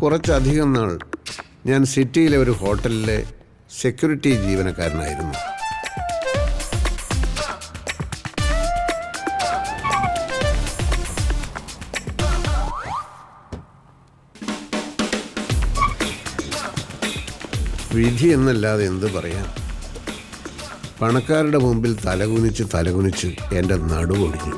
കുറച്ചധികം നാൾ ഞാൻ സിറ്റിയിലെ ഒരു ഹോട്ടലിലെ സെക്യൂരിറ്റി ജീവനക്കാരനായിരുന്നു. വിധി എന്നല്ലാതെ എന്ത് പറയാം. പണക്കാരുടെ മുമ്പിൽ തലകുനിച്ച് എൻ്റെ നടുവൊടിഞ്ഞു.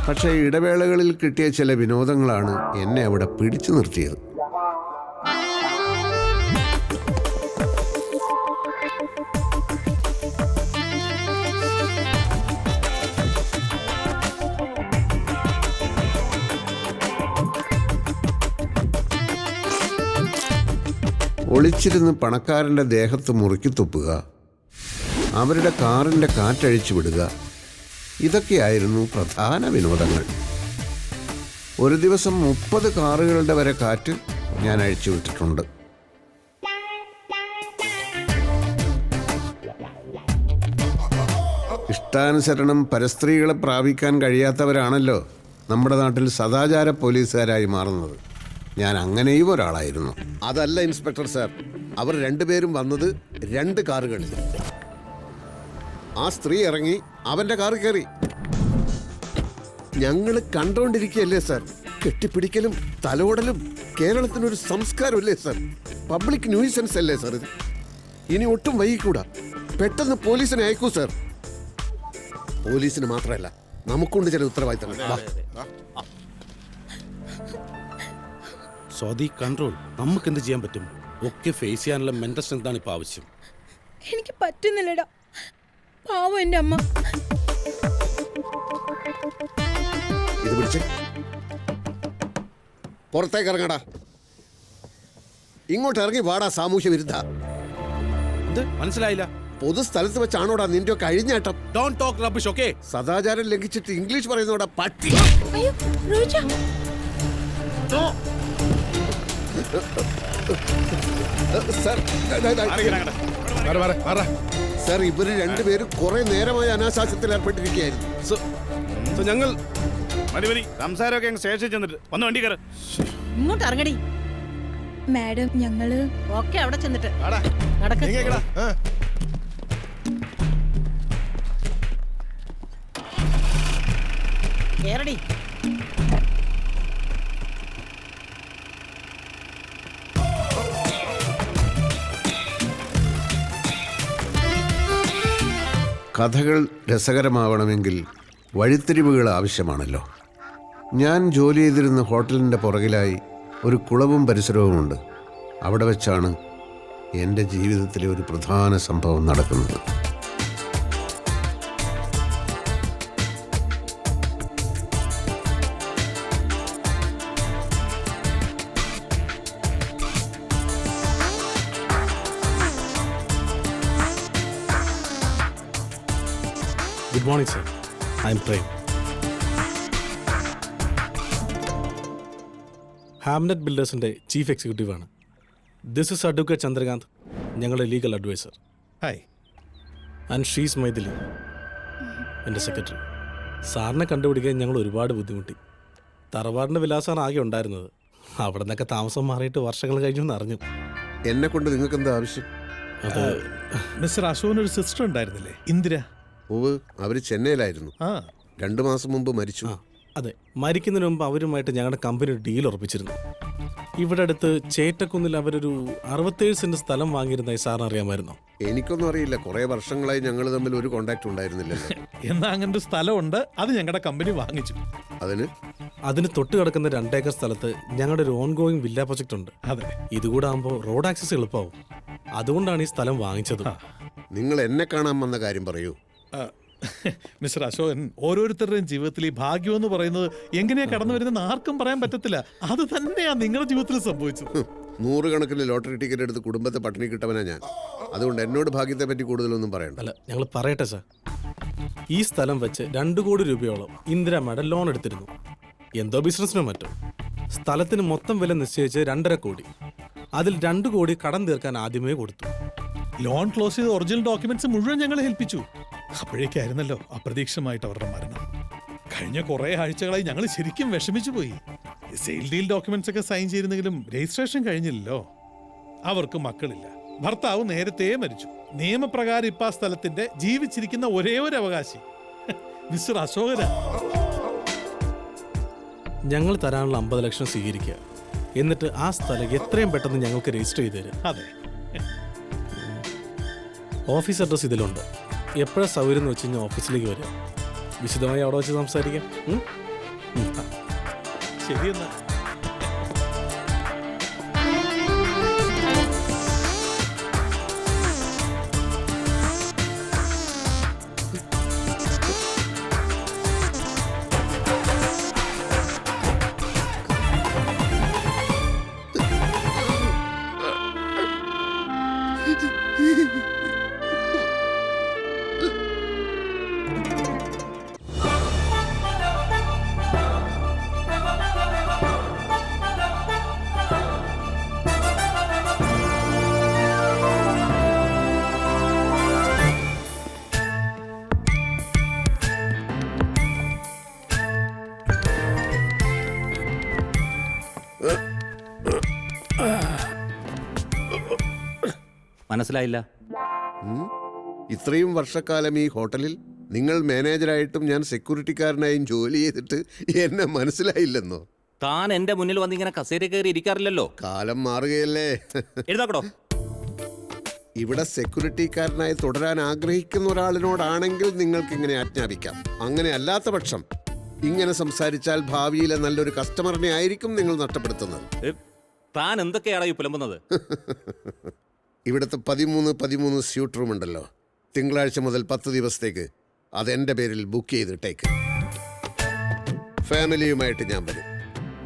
പക്ഷേ ഇടവേളകളിൽ കിട്ടിയ ചില വിനോദങ്ങളാണ് എന്നെ അവിടെ പിടിച്ചു നിർത്തിയത്. ഒളിച്ചിരുന്ന് പണക്കാരൻ്റെ ദേഹത്ത് മുറുക്കി തുപ്പുക, അവരുടെ കാറിൻ്റെ കാറ്റഴിച്ചു വിടുക, ഇതൊക്കെയായിരുന്നു പ്രധാന വിനോദങ്ങൾ. ഒരു ദിവസം 30 കാറുകളുടെ വരെ കാറ്റ് ഞാൻ അഴിച്ചു വിട്ടിട്ടുണ്ട്. ഇഷ്ടാനുസരണം പരസ്ത്രീകളെ പ്രാപിക്കാൻ കഴിയാത്തവരാണല്ലോ നമ്മുടെ നാട്ടിൽ സദാചാര പോലീസുകാരായി മാറുന്നത്. ഞാൻ അങ്ങനെയും ഒരാളായിരുന്നു. അതല്ല ഇൻസ്പെക്ടർ സാർ, അവർ രണ്ടുപേരും വന്നത് 2 കാറുകളിൽ. ആ സ്ത്രീ ഇറങ്ങി അവൻ്റെ കാറ് കയറി. ഞങ്ങൾ കണ്ടോണ്ടിരിക്കുകയല്ലേ സാർ. കെട്ടിപ്പിടിക്കലും തലോടലും കേരളത്തിനൊരു സംസ്കാരമല്ലേ സാർ? പബ്ലിക് ന്യൂസൻസ് അല്ലേ സാർ ഇത്? ഇനി ഒട്ടും വൈകിക്കൂടാ. പെട്ടെന്ന് പോലീസിനെ അയക്കൂ സാർ. പോലീസിന് മാത്രമല്ല, നമുക്കുണ്ട് ചില ഉത്തരവാദിത്തങ്ങൾ. സ്വാതി, കൺട്രോൾ. നമുക്ക് എന്ത് ചെയ്യാൻ പറ്റും? ഒക്കെ ഫേസ് ചെയ്യാനുള്ള മെന്റൽ സ്ട്രെങ്താണ് ഇപ്പൊ ആവശ്യം. എനിക്ക് പറ്റുന്നില്ലടാ, പാവം എൻ്റെ അമ്മ. ഇത് പിടിച്ച് പുറത്തേക്ക് ഇറങ്ങടാ. ഇങ്ങോട്ട് ഇറങ്ങി വാടാ സാമൂഹ്യ വിരുദ്ധ. മനസ്സിലായില്ല? പൊതുസ്ഥലത്ത് വെച്ചാണോടാ നിന്റെ കഴിഞ്ഞാട്ടം? Don't talk rubbish, okay? സദാചാരം ലംഘിച്ചിട്ട് ഇംഗ്ലീഷ് പറയുന്നോടാ പട്ടി. അയ്യോ റോജ, സർ, ഇവര് രണ്ടുപേരും കുറെ നേരമായി അനാശാസ്യത്തിൽ ഏർപ്പെട്ടിരിക്കുകയായിരുന്നു. ഞങ്ങൾ സംസാരമൊക്കെ സ്റ്റേഷനിൽ ചെന്നിട്ട് വന്ന് വണ്ടി കയറി ഇങ്ങോട്ട് ഇറങ്ങടി. മാഡം, ഞങ്ങള് ഓക്കെ അവിടെ ചെന്നിട്ട് നടക്ക. കേറടി. കഥകൾ രസകരമാവണമെങ്കിൽ വഴിത്തിരിവുകൾ ആവശ്യമാണല്ലോ. ഞാൻ ജോലി ചെയ്തിരുന്ന ഹോട്ടലിൻ്റെ പുറകിലായി ഒരു കുളവും പരിസരവുമുണ്ട്. അവിടെ വെച്ചാണ് എൻ്റെ ജീവിതത്തിലെ ഒരു പ്രധാന സംഭവം നടക്കുന്നത്. Good morning sir, I am Prem. Hamnet ബിൽഡേഴ്സിൻ്റെ ചീഫ് എക്സിക്യൂട്ടീവാണ്. ദിസ് ഇസ് അഡ്വക്കേറ്റ് ചന്ദ്രകാന്ത്, ഞങ്ങളുടെ legal adviser. Hi. And she's Maithili, എൻ്റെ സെക്രട്ടറി. സാറിനെ കണ്ടുപിടിക്കാൻ ഞങ്ങൾ ഒരുപാട് ബുദ്ധിമുട്ടി. തറവാടിൻ്റെ വിലാസമാണ് ആകെ ഉണ്ടായിരുന്നത്. അവിടെ നിന്നൊക്കെ താമസം മാറിയിട്ട് വർഷങ്ങൾ കഴിഞ്ഞു എന്ന് അറിഞ്ഞു. എന്നെ കൊണ്ട് നിങ്ങൾക്ക് എന്താ ആവശ്യം? അത് മിസ്റ്റർ അശോകന് ഒരു സിസ്റ്റർ ഉണ്ടായിരുന്നില്ലേ, ഇന്ദിര? ഓവ്, അവർ ചെന്നൈയിലായിരുന്നു. 2 മാസം മുമ്പ് മരിച്ചു. അതെ, മരിക്കുന്നതിന് മുമ്പ് അവരുമായിട്ട് ഞങ്ങളുടെ കമ്പനി ഒരു ഡീൽ ഉറപ്പിച്ചിരുന്നു. ഇവിടെ അടുത്ത് ചേറ്റക്കുന്നിൽ അവരൊരു 67 സെന്റ് സ്ഥലം വാങ്ങിയിരുന്നായി സാറിന് അറിയാമായിരുന്നോ? എനിക്കൊന്നും അറിയില്ല. കുറെ വർഷങ്ങളായി ഞങ്ങൾ തമ്മിൽ ഒരു കോണ്ടാക്ട് ഉണ്ടായിരുന്നില്ലല്ലോ. എന്നാ അങ്ങനെ ഒരു സ്ഥലമുണ്ട്, അത് ഞങ്ങളുടെ കമ്പനി വാങ്ങിച്ചു. അതിന് തൊട്ട് കിടക്കുന്ന 2 ഏക്കർ സ്ഥലത്ത് ഞങ്ങളുടെ ഒരു ഓൺ ഗോയിങ് വില്ല പ്രൊജക്ട് ഉണ്ട്. അതെ, ഇതുകൂടെ ആകുമ്പോൾ റോഡ് ആക്സസ് എളുപ്പമാവും. അതുകൊണ്ടാണ് ഈ സ്ഥലം വാങ്ങിച്ചത്. നിങ്ങൾ എന്നെ കാണാൻ വന്ന കാര്യം പറയൂ. മിസ്റ്റർ അശോകൻ, ഓരോരുത്തരുടെയും ജീവിതത്തിൽ ഈ ഭാഗ്യം എന്ന് പറയുന്നത് എങ്ങനെയാ കടന്നു വരുന്നത് ആർക്കും പറയാൻ പറ്റത്തില്ല. അത് തന്നെയാ നിങ്ങളുടെ ജീവിതത്തിൽ സംഭവിച്ചത്. 100 കണക്കിന് ലോട്ടറി ടിക്കറ്റ് എടുത്ത് കുടുംബത്തെ പട്ടിണി കിട്ടവനാ ഞാൻ. അതുകൊണ്ട് എന്നോട് ഭാഗ്യത്തെ പറ്റി കൂടുതലൊന്നും പറയണ്ട. അല്ല, ഞങ്ങൾ പറയട്ടെ സാർ. ഈ സ്ഥലം വെച്ച് 2 കോടി രൂപയോളം ഇന്ദിര മാഡം ലോൺ എടുത്തിരുന്നു. എന്തോ ബിസിനസ്സിനോ മറ്റോ. സ്ഥലത്തിന് മൊത്തം വില നിശ്ചയിച്ച് 2.5 കോടി. അതിൽ 2 കോടി കടം തീർക്കാൻ ആദ്യമേ കൊടുത്തു. ലോൺ ക്ലോസ് ചെയ്ത് ഒറിജിനൽ ഡോക്യുമെന്റ്സ് മുഴുവൻ ഞങ്ങൾ ഏൽപ്പിച്ചു. അപ്പോഴേക്കായിരുന്നല്ലോ അപ്രതീക്ഷിതമായിട്ട് അവരുടെ മരണം. കഴിഞ്ഞ കുറേ ആഴ്ചകളായി ഞങ്ങൾ ശരിക്കും വിഷമിച്ചു പോയി. സെയിൽ ഡീൽ ഡോക്യുമെന്റ്സ് ഒക്കെ സൈൻ ചെയ്തിരുന്നെങ്കിലും രജിസ്ട്രേഷൻ കഴിഞ്ഞില്ലല്ലോ. അവർക്ക് മക്കളില്ല, ഭർത്താവ് നേരത്തെ മരിച്ചു. നിയമപ്രകാരം ഇപ്പൊ ആ സ്ഥലത്തിന്റെ ജീവിച്ചിരിക്കുന്ന ഒരേ ഒരു അവകാശി മിസ്റ്റർ അശോകന. ഞങ്ങൾ തരാനുള്ള 50 ലക്ഷം സ്വീകരിക്കുക, എന്നിട്ട് ആ സ്ഥലം എത്രയും പെട്ടെന്ന് ഞങ്ങൾക്ക് രജിസ്റ്റർ ചെയ്ത് തരും. അതെ, ഓഫീസ് അഡ്രസ്സ് ഇതിലുണ്ട്. എപ്പോഴാണ് സൗകര്യം എന്ന് വെച്ച് കഴിഞ്ഞാൽ ഓഫീസിലേക്ക് വരിക. വിശദമായി അവിടെ വെച്ച് സംസാരിക്കാം. ശരിയെന്നാ. മനസ്സിലായില്ല. ഇത്രയും വർഷക്കാലം ഈ ഹോട്ടലിൽ നിങ്ങൾ മാനേജറായിട്ടും ഞാൻ സെക്യൂരിറ്റിക്കാരനായും ജോലി ചെയ്തിട്ട് എന്നെ മനസ്സിലായില്ലെന്നോ? താൻ എന്റെ മുന്നിൽ വന്നിങ്ങനെ കസേര കയറി ഇരിക്കാറില്ലല്ലോ. കാലം മാറുകയല്ലേ. എഴുതാക്കടോ. ഇവിടെ സെക്യൂരിറ്റിക്കാരനായി തുടരാൻ ആഗ്രഹിക്കുന്ന ഒരാളിനോടാണെങ്കിൽ നിങ്ങൾക്ക് ഇങ്ങനെ ആജ്ഞാപിക്കാം. അങ്ങനെ അല്ലാത്ത പക്ഷം ഇങ്ങനെ സംസാരിച്ചാൽ ഭാവിയിലെ നല്ലൊരു കസ്റ്റമറിനെ ആയിരിക്കും നിങ്ങൾ നഷ്ടപ്പെടുത്തുന്നത്. താൻ എന്തൊക്കെയാണ് ഈ പുലമ്പുന്നത്? ഇവിടുത്തെ 13 സ്യൂട്ട് റൂം ഉണ്ടല്ലോ, തിങ്കളാഴ്ച മുതൽ 10 ദിവസത്തേക്ക് അതെൻ്റെ പേരിൽ ബുക്ക് ചെയ്തിട്ടേക്ക്. ഫാമിലിയുമായിട്ട് ഞാൻ വരും.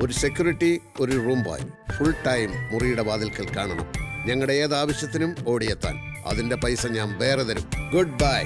ഒരു സെക്യൂരിറ്റി, ഒരു റൂം ബോയ്, ഫുൾ ടൈം മുറിയുടെ വാതിൽക്കൽ കാണണം. ഞങ്ങളുടെ ഏതാവശ്യത്തിനും ഓടിയെത്താൻ. അതിൻ്റെ പൈസ ഞാൻ വേറെ തരും. Good bye.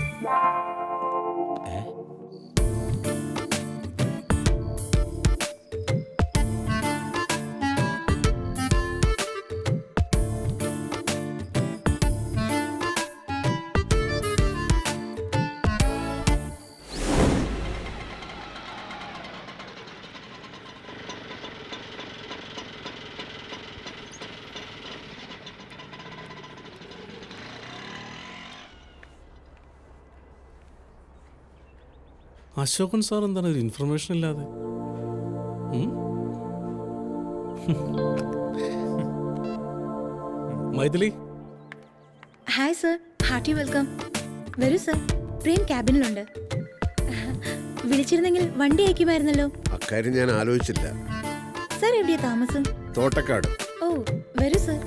അശോകൻ സാർ എന്താണ് ഒരു ഇൻഫർമേഷൻ ഇല്ലാതെ? Maithili. Hi sir, hearty welcome. വരൂ സർ, പ്രേം ക്യാബിനിലുണ്ട്. വിളിച്ചിരുന്നെങ്കിൽ വണ്ടി അയക്കുമായിരുന്നല്ലോ. അക്കാര്യം ഞാൻ ആലോചിച്ചില്ല. സർ എവിടെയാ താമസം? തോട്ടക്കാട്. ഓ വരൂ സർ.